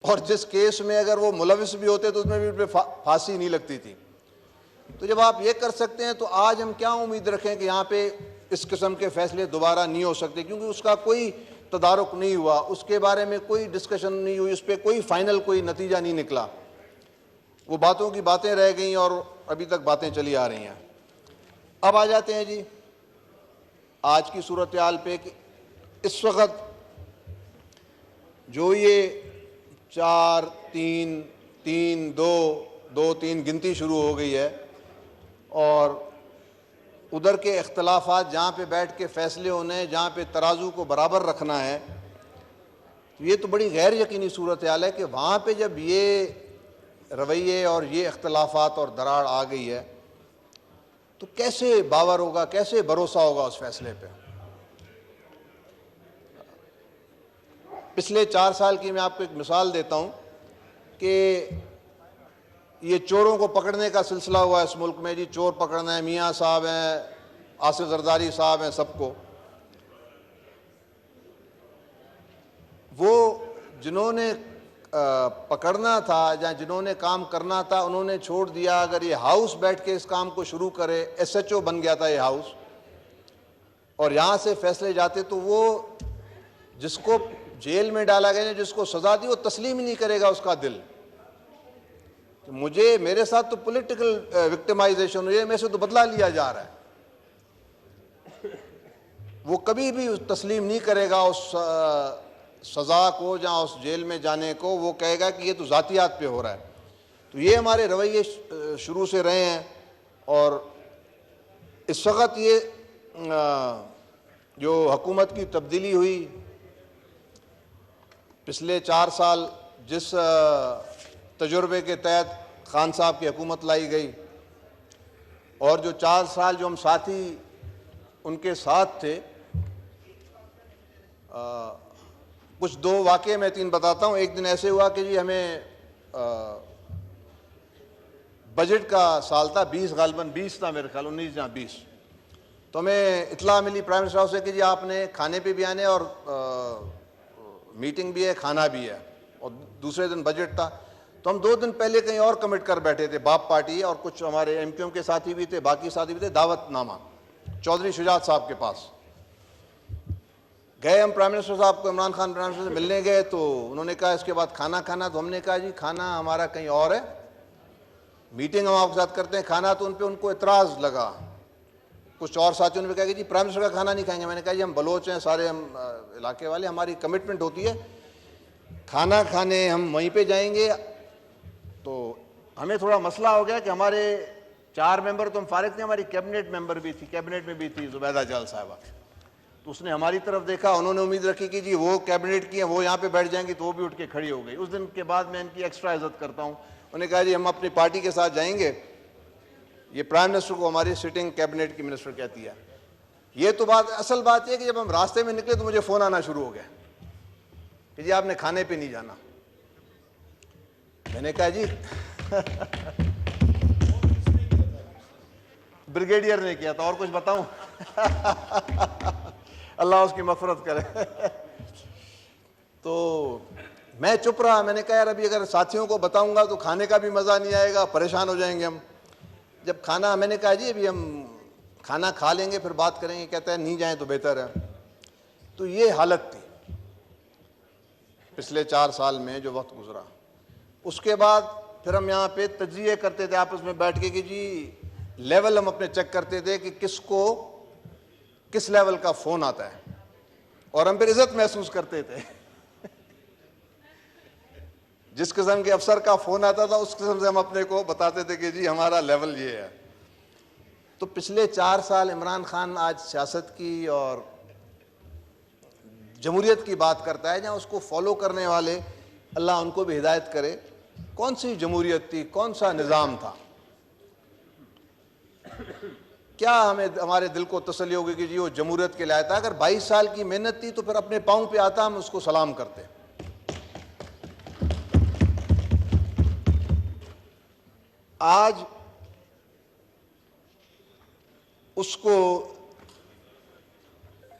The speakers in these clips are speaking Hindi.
और जिस केस में अगर वो मुलविस भी होते तो उसमें भी उन पर फांसी नहीं लगती थी। तो जब आप ये कर सकते हैं तो आज हम क्या उम्मीद रखें कि यहाँ पे इस किस्म के फैसले दोबारा नहीं हो सकते, क्योंकि उसका कोई तदारुक नहीं हुआ, उसके बारे में कोई डिस्कशन नहीं हुई, उस पर कोई फाइनल कोई नतीजा नहीं निकला। वो बातों की बातें रह गई और अभी तक बातें चली आ रही हैं। अब आ जाते हैं जी आज की सूरत हाल पे कि इस वक्त जो ये 4, 3, 3, 2, 2, 3 गिनती शुरू हो गई है और उधर के इख्तलाफात जहाँ पे बैठ के फ़ैसले होने हैं, जहाँ पे तराजू को बराबर रखना है, तो ये तो बड़ी गैर यकीनी सूरत हाल है कि वहाँ पे जब ये रवैये और ये इख्तलाफात और दरार आ गई है तो कैसे बावर होगा, कैसे भरोसा होगा उस फैसले पे। पिछले 4 साल की मैं आपको एक मिसाल देता हूँ कि ये चोरों को पकड़ने का सिलसिला हुआ है इस मुल्क में जी। चोर पकड़ना है, मियाँ साहब हैं, आसिफ जरदारी साहब हैं, सबको वो जिन्होंने पकड़ना था या जिन्होंने काम करना था उन्होंने छोड़ दिया। अगर ये हाउस बैठ के इस काम को शुरू करे, SHO बन गया था ये हाउस, और यहाँ से फैसले जाते तो वो जिसको जेल में डाला गया, जिसको सजा दी, वो तस्लीम ही नहीं करेगा उसका दिल। तो मुझे, मेरे साथ तो पॉलिटिकल विक्टिमाइजेशन हुई है, मेरे से तो बदला लिया जा रहा है। वो कभी भी तस्लीम नहीं करेगा उस सज़ा को या उस जेल में जाने को। वो कहेगा कि ये तो ज़ातियात पे हो रहा है। तो ये हमारे रवैये शुरू से रहे हैं और इस वक्त ये जो हुकूमत की तब्दीली हुई पिछले 4 साल, जिस तजुर्बे के तहत खान साहब की हुकूमत लाई गई, और जो 4 साल जो हम साथी उनके साथ थे, कुछ 2 वाक़े मैं 3 बताता हूँ। एक दिन ऐसे हुआ कि जी हमें बजट का साल था, 20 गालिबन 20 था मेरे ख्याल, 19 या 20। तो हमें इत्तला मिली प्राइम मिनिस्टर साहब से कि जी आपने खाने पे भी आने और मीटिंग भी है, खाना भी है, और दूसरे दिन बजट था। तो हम 2 दिन पहले कहीं और कमिट कर बैठे थे, बाप पार्टी और कुछ हमारे MQM के साथी भी थे, बाकी साथी भी थे, दावतनामा चौधरी शुजात साहब के पास गए। हम प्राइम मिनिस्टर साहब को, इमरान खान प्राइम मिनिस्टर से मिलने गए तो उन्होंने कहा इसके बाद खाना खाना। तो हमने कहा जी खाना हमारा कहीं और है, मीटिंग हम आपके साथ करते हैं, खाना। तो उन पर उनको एतराज़ लगा। कुछ और साथियों ने कहा कि जी प्राइम मिनिस्टर का खाना नहीं खाएंगे। मैंने कहा जी हम बलोच हैं सारे, हम इलाके वाले, हमारी कमिटमेंट होती है खाना खाने हम वहीं पे जाएंगे। तो हमें थोड़ा मसला हो गया कि हमारे 4 मेंबर तो हम फारिग थे, हमारी कैबिनेट मेंबर भी थी, कैबिनेट में भी थी जुबैदा जाल साहबा। तो उसने हमारी तरफ देखा, उन्होंने उम्मीद रखी कि जी वो कैबिनेट की हैं, वो यहाँ पे बैठ जाएंगी, तो वो भी उठ के खड़ी हो गई। उस दिन के बाद मैं इनकी एक्स्ट्रा इज्जत करता हूँ। उन्होंने कहा जी हम अपनी पार्टी के साथ जाएंगे, ये प्राइम मिनिस्टर को हमारी सिटिंग कैबिनेट की मिनिस्टर कहती है। ये तो बात, असल बात यह कि जब हम रास्ते में निकले तो मुझे फ़ोन आना शुरू हो गया कि जी आपने खाने पे नहीं जाना। मैंने कहा जी ब्रिगेडियर ने किया था, और कुछ बताऊं? अल्लाह उसकी मग़फ़िरत करे। तो मैं चुप रहा। मैंने कहा यार अभी अगर साथियों को बताऊंगा तो खाने का भी मज़ा नहीं आएगा, परेशान हो जाएंगे हम। जब खाना, मैंने कहा जी अभी हम खाना खा लेंगे फिर बात करेंगे। कहता है नहीं जाएं तो बेहतर है। तो ये हालत थी पिछले 4 साल में जो वक्त गुजरा। उसके बाद फिर हम यहाँ पे तज्ज़िये करते थे आपस में बैठ के कि जी लेवल हम अपने चेक करते थे कि किसको किस लेवल का फ़ोन आता है, और हम फिर इज़्ज़त महसूस करते थे। जिस किस्म के अफसर का फ़ोन आता था उस किस्म से हम अपने को बताते थे कि जी हमारा लेवल ये है। तो पिछले 4 साल इमरान खान आज सियासत की और जमहूरियत की बात करता है, जहाँ उसको फॉलो करने वाले, अल्लाह उनको भी हिदायत करे, कौन सी जमहूरियत थी, कौन सा निज़ाम था? क्या हमें हमारे दिल को तसल्ली होगी कि जी वो जमहूरियत के लिए आया था? अगर 22 साल की मेहनत थी तो फिर अपने पाँव पे आता, हम उसको सलाम करते। आज उसको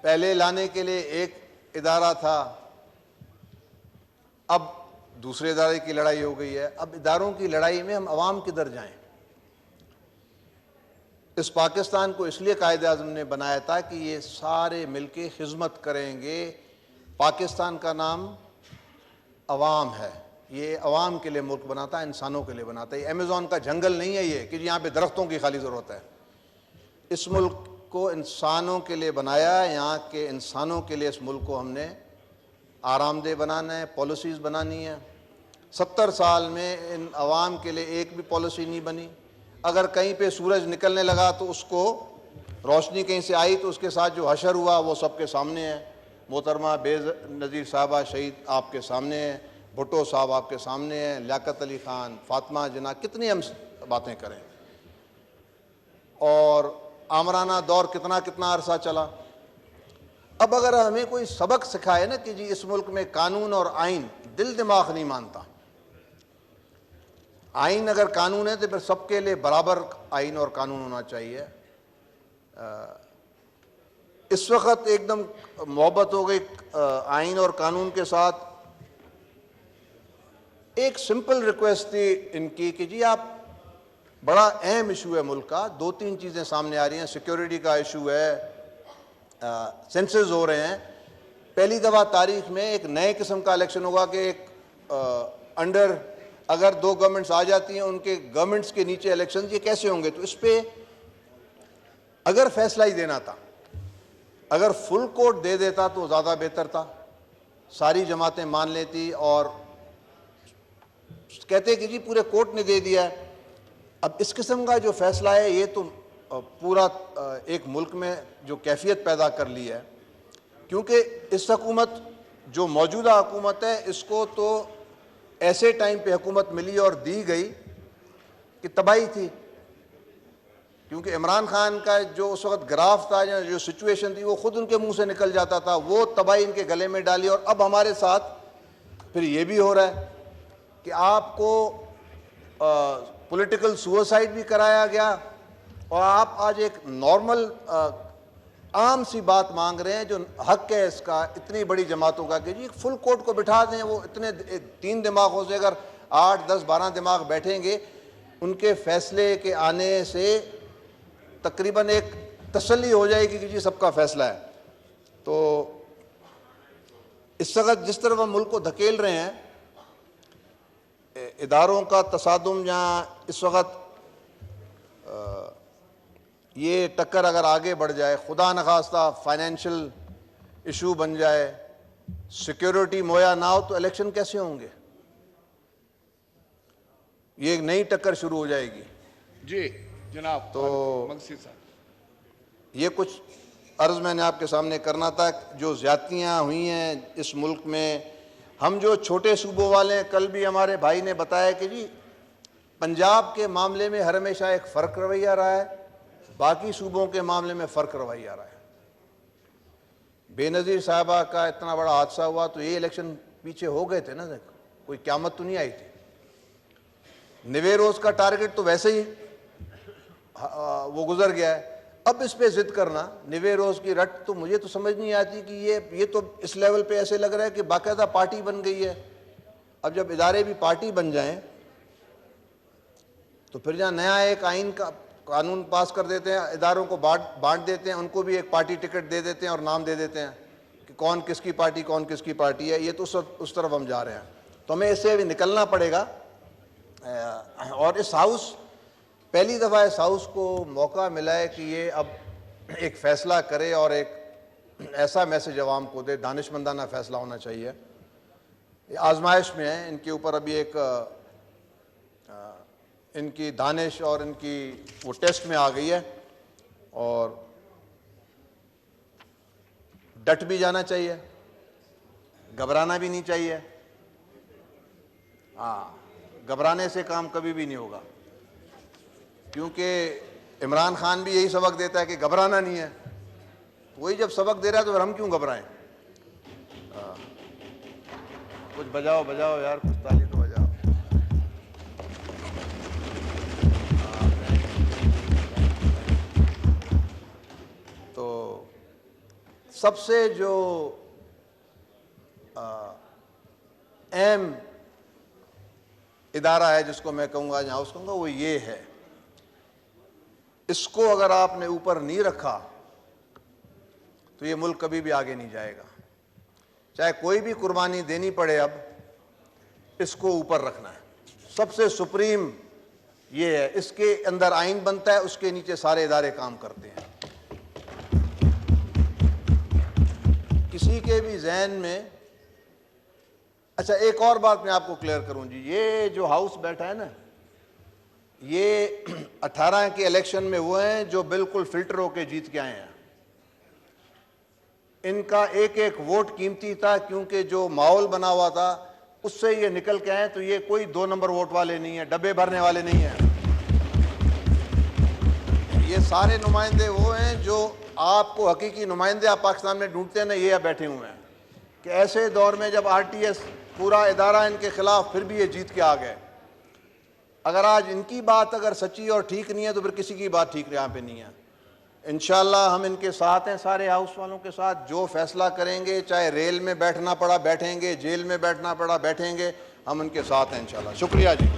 पहले लाने के लिए एक इदारा था, अब दूसरे इदारे की लड़ाई हो गई है। अब इदारों की लड़ाई में हम अवाम किधर जाएं? इस पाकिस्तान को इसलिए कायद-ए-आज़म ने बनाया था कि ये सारे मिलके खिदमत करेंगे। पाकिस्तान का नाम अवाम है, ये अवाम के लिए मुल्क बनाता है, इंसानों के लिए बनाता है। ये अमेज़ॉन का जंगल नहीं है ये कि यहाँ पे दरख्तों की खाली ज़रूरत है। इस मुल्क को इंसानों के लिए बनाया, यहाँ के इंसानों के लिए इस मुल्क को हमने आरामदेह बनाना है, पॉलिसीज़ बनानी है। 70 साल में इन अवाम के लिए एक भी पॉलिसी नहीं बनी। अगर कहीं पे सूरज निकलने लगा तो उसको रोशनी कहीं से आई तो उसके साथ जो हशर हुआ वो सबके सामने है। मोहतरमा बेनज़ीर साहबा शहीद आपके सामने है, भुट्टो साहब आपके सामने हैं, लियाकत अली ख़ान, फातिमा जिन्ना, कितनी हम बातें करें। और आमराना दौर कितना कितना अरसा चला। अब अगर हमें कोई सबक सिखाए ना कि जी इस मुल्क में कानून और आइन, दिल दिमाग नहीं मानता। आइन अगर कानून है तो फिर सबके लिए बराबर आइन और कानून होना चाहिए। इस वक्त एकदम मोहब्बत हो गई आइन और कानून के साथ। एक सिंपल रिक्वेस्ट थी इनकी कि जी आप, बड़ा अहम इशू है मुल्क का, 2-3 चीज़ें सामने आ रही हैं। सिक्योरिटी का इशू है, सेंसस हो रहे हैं। पहली दफ़ा तारीख में एक नए किस्म का इलेक्शन होगा कि एक अंडर अगर 2 गवर्नमेंट्स आ जाती हैं, उनके गवर्नमेंट्स के नीचे इलेक्शन, ये कैसे होंगे? तो इस पर अगर फैसला ही देना था, अगर फुल कोर्ट दे देता तो ज़्यादा बेहतर था। सारी जमातें मान लेती और कहते कि जी पूरे कोर्ट ने दे दिया है। अब इस किस्म का जो फैसला है ये तो पूरा एक मुल्क में जो कैफियत पैदा कर ली है, क्योंकि इस हुकूमत जो मौजूदा हुकूमत है इसको तो ऐसे टाइम पे हुकूमत मिली और दी गई कि तबाही थी। क्योंकि इमरान खान का जो उस वक्त ग्राफ था या जो सिचुएशन थी वो खुद उनके मुंह से निकल जाता था, वो तबाही इनके गले में डाली। और अब हमारे साथ फिर ये भी हो रहा है कि आपको पॉलिटिकल सुसाइड भी कराया गया और आप आज एक नॉर्मल आम सी बात मांग रहे हैं जो हक है इसका इतनी बड़ी जमातों का कि जी फुल कोर्ट को बिठा दें। वो इतने 3 दिमागों से अगर 8, 10, 12 दिमाग बैठेंगे, उनके फैसले के आने से तकरीबन एक तसल्ली हो जाएगी कि जी सबका फैसला है। तो इस वक्त जिस तरफ हम मुल्क को धकेल रहे हैं, इदारों का तसादुम, जहाँ इस वक्त ये टक्कर अगर आगे बढ़ जाए, खुदा न खास्ता फाइनेंशियल इशू बन जाए, सिक्योरिटी मुहैया ना हो, तो इलेक्शन कैसे होंगे? ये एक नई टक्कर शुरू हो जाएगी। जी जनाब। तो मगसी साहब, ये कुछ अर्ज़ मैंने आपके सामने करना था। जो ज़्यादतियाँ हुई हैं इस मुल्क में, हम जो छोटे सूबों वाले हैं, कल भी हमारे भाई ने बताया कि जी पंजाब के मामले में हर हमेशा एक फ़र्क रवैया रहा है, बाकी सूबों के मामले में फ़र्क रवैया रहा है। बेनज़ीर साहबा का इतना बड़ा हादसा हुआ तो ये इलेक्शन पीछे हो गए थे ना, कोई क़यामत तो नहीं आई थी। नवे रोज़ का टारगेट तो वैसे ही वो गुजर गया है। अब इस पे जिद करना, नवे रोज़ की रट, तो मुझे तो समझ नहीं आती कि ये तो इस लेवल पे ऐसे लग रहा है कि बाकायदा पार्टी बन गई है। अब जब इदारे भी पार्टी बन जाएं तो फिर जहाँ नया एक आइन का कानून पास कर देते हैं, इदारों को बांट देते हैं, उनको भी एक पार्टी टिकट दे देते हैं और नाम दे देते हैं कि कौन किसकी पार्टी, कौन किसकी पार्टी है। ये तो उस तरफ हम जा रहे हैं। तो हमें इससे अभी निकलना पड़ेगा। और इस हाउस, पहली दफ़ा इस हाउस को मौका मिला है कि ये अब एक फ़ैसला करे और एक ऐसा मैसेज अवाम को दे। दानिशमंदाना फ़ैसला होना चाहिए। ये आजमाइश में है, इनके ऊपर अभी एक इनकी दानिश और इनकी वो टेस्ट में आ गई है और डट भी जाना चाहिए, घबराना भी नहीं चाहिए। हाँ, घबराने से काम कभी भी नहीं होगा, क्योंकि इमरान खान भी यही सबक देता है कि घबराना नहीं है। वही जब सबक दे रहा है तो फिर हम क्यों घबराएं? कुछ बजाओ बजाओ यार, कुछ ताली तो बजाओ। तो सबसे जो अहम इदारा है जिसको मैं कहूँगा या हाउस कहूँगा, वो ये है, इसको अगर आपने ऊपर नहीं रखा तो ये मुल्क कभी भी आगे नहीं जाएगा। चाहे कोई भी कुर्बानी देनी पड़े, अब इसको ऊपर रखना है। सबसे सुप्रीम ये है, इसके अंदर आइन बनता है, उसके नीचे सारे इदारे काम करते हैं। किसी के भी जहन में, अच्छा एक और बात मैं आपको क्लियर करूं जी, ये जो हाउस बैठा है ना, ये 18 के इलेक्शन में वो हैं जो बिल्कुल फिल्टर होके जीत के आए हैं। इनका एक एक वोट कीमती था, क्योंकि जो माहौल बना हुआ था उससे ये निकल के आए। तो ये कोई 2 नंबर वोट वाले नहीं है, डब्बे भरने वाले नहीं हैं। ये सारे नुमाइंदे वो हैं जो आपको हकीकी नुमाइंदे आप पाकिस्तान में ढूंढते हैं ना, ये अब बैठे हुए हैं कि ऐसे दौर में जब आरटीएस पूरा इदारा इनके खिलाफ, फिर भी ये जीत के आ गए। अगर आज इनकी बात अगर सच्ची और ठीक नहीं है तो फिर किसी की बात ठीक यहाँ पे नहीं है। इंशाल्लाह हम इनके साथ हैं, सारे हाउस वालों के साथ। जो फैसला करेंगे, चाहे रेल में बैठना पड़ा बैठेंगे, जेल में बैठना पड़ा बैठेंगे, हम उनके साथ हैं इंशाल्लाह। शुक्रिया जी।